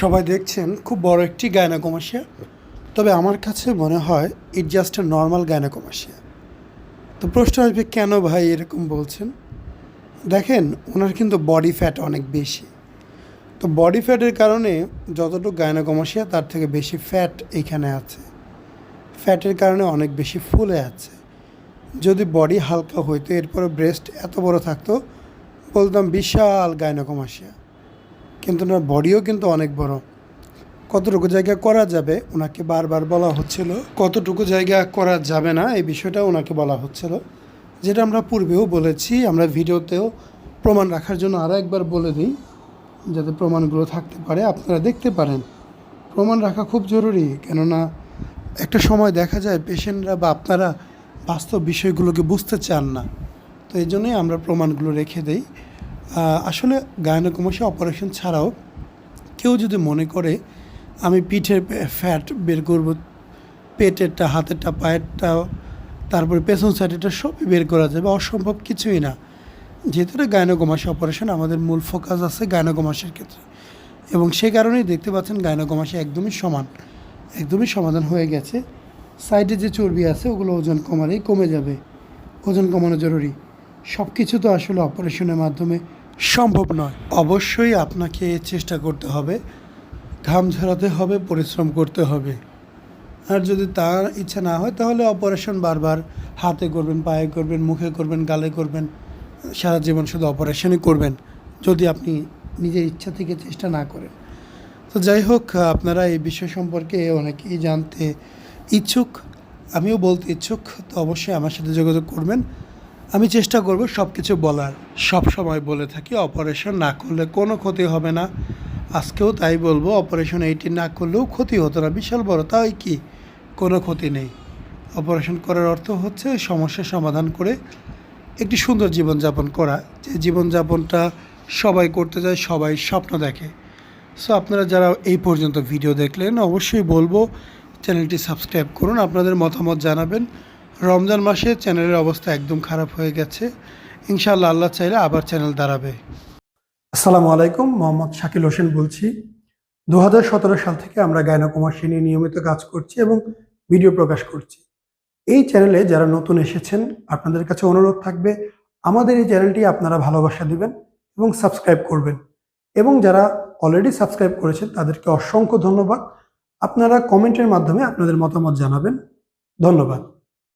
সবাই দেখছেন খুব বড় একটি গাইনোকমাসিয়া। তবে আমার কাছে মনে হয় ইট জাস্ট এ নর্মাল গাইনোকমাসিয়া। তো প্রশ্ন আসবে, কেন ভাই এরকম বলছেন? দেখেন, ওনার কিন্তু বডি ফ্যাট অনেক বেশি। তো বডি ফ্যাটের কারণে যতটুকু গাইনোকমাসিয়া তার থেকে বেশি ফ্যাট এইখানে আছে। ফ্যাটের কারণে অনেক বেশি ফুলে আছে। যদি বডি হালকা হইতো, এরপরে ব্রেস্ট এত বড় থাকতো, বলতাম বিশাল গাইনোকমাসিয়া। কিন্তু ওনার বডিও কিন্তু অনেক বড়। কতটুকু জায়গা করা যাবে ওনাকে বারবার বলা হচ্ছিল, কতটুকু জায়গা করা যাবে না এই বিষয়টা ওনাকে বলা হচ্ছিল, যেটা আমরা পূর্বেও বলেছি। আমরা ভিডিওতেও প্রমাণ রাখার জন্য আরও একবার বলে দিই, যাতে প্রমাণগুলো থাকতে পারে, আপনারা দেখতে পারেন। প্রমাণ রাখা খুব জরুরি, কেননা একটা সময় দেখা যায় পেশেন্টরা বা আপনারা বাস্তব বিষয়গুলোকে বুঝতে চান না। তো এই জন্যই আমরা প্রমাণগুলো রেখে দেই। আসলে গাইনোকমাসিয়া অপারেশন ছাড়াও কেউ যদি মনে করে আমি পিঠের ফ্যাট বের করব, পেটেরটা, হাতেরটা, পায়েরটা, তারপরে পেছন সাইডেরটা সবই বের করা যাবে, অসম্ভব কিছুই না। যেহেতু এটা গাইনোকমাসিয়া অপারেশন, আমাদের মূল ফোকাস আছে গাইনোকমাসিয়ার ক্ষেত্রে, এবং সে কারণেই দেখতে পাচ্ছেন গাইনোকমাসিয়া একদমই সমান, একদমই সমাধান হয়ে গেছে। সাইডে যে চর্বি আছে ওগুলো ওজন কমালেই কমে যাবে। ওজন কমানো জরুরি। সব কিছু তো আসলে অপারেশনের মাধ্যমে সম্ভব নয়। অবশ্যই আপনাকে চেষ্টা করতে হবে, ঘাম ঝরাতে হবে, পরিশ্রম করতে হবে। আর যদি তার ইচ্ছা না হয়, তাহলে অপারেশন বারবার হাতে করবেন, পায়ে করবেন, মুখে করবেন, গালে করবেন, সারা জীবন শুধু অপারেশনই করবেন, যদি আপনি নিজের ইচ্ছা থেকে চেষ্টা না করেন। তো যাই হোক, আপনারা এই বিষয় সম্পর্কে অনেকেই জানতে ইচ্ছুক, আমিও বলতে ইচ্ছুক। তো অবশ্যই আমার সাথে যোগাযোগ করবেন। আমি চেষ্টা করব সব কিছু বলার। সব সময় বলে থাকি, অপারেশন না করলে কোনো ক্ষতি হবে না। আজকেও তাই বলবো, অপারেশন 18 না করলেও ক্ষতি হতো না বিশাল বড়, তাই কি কোনো ক্ষতি নেই। অপারেশন করার অর্থ হচ্ছে সমস্যার সমাধান করে একটি সুন্দর জীবনযাপন করা, যে জীবনযাপনটা সবাই করতে যায়, সবাই স্বপ্ন দেখে। সো আপনারা যারা এই পর্যন্ত ভিডিও দেখলেন, অবশ্যই বলবো চ্যানেলটি সাবস্ক্রাইব করুন, আপনাদের মতামত জানাবেন। রমজান মাসে চ্যানেলের অবস্থা একদম খারাপ হয়ে গেছে। ইনশাআল্লাহ, আল্লাহ চাইলে আবার চ্যানেল দাঁড়াবে। আসসালামু আলাইকুম, মোহাম্মদ শাকিল হোসেন বলছি। 2017 সাল থেকে আমরা গাইনোকমাসিয়া নিয়ে নিয়মিত কাজ করছি এবং ভিডিও প্রকাশ করছি। এই চ্যানেলে যারা নতুন এসেছেন, আপনাদের কাছে অনুরোধ থাকবে আমাদের এই চ্যানেলটি আপনারা ভালোবাসা দিবেন এবং সাবস্ক্রাইব করবেন। এবং যারা অলরেডি সাবস্ক্রাইব করেছেন তাদেরকে অসংখ্য ধন্যবাদ। আপনারা কমেন্টের মাধ্যমে আপনাদের মতামত জানাবেন। ধন্যবাদ।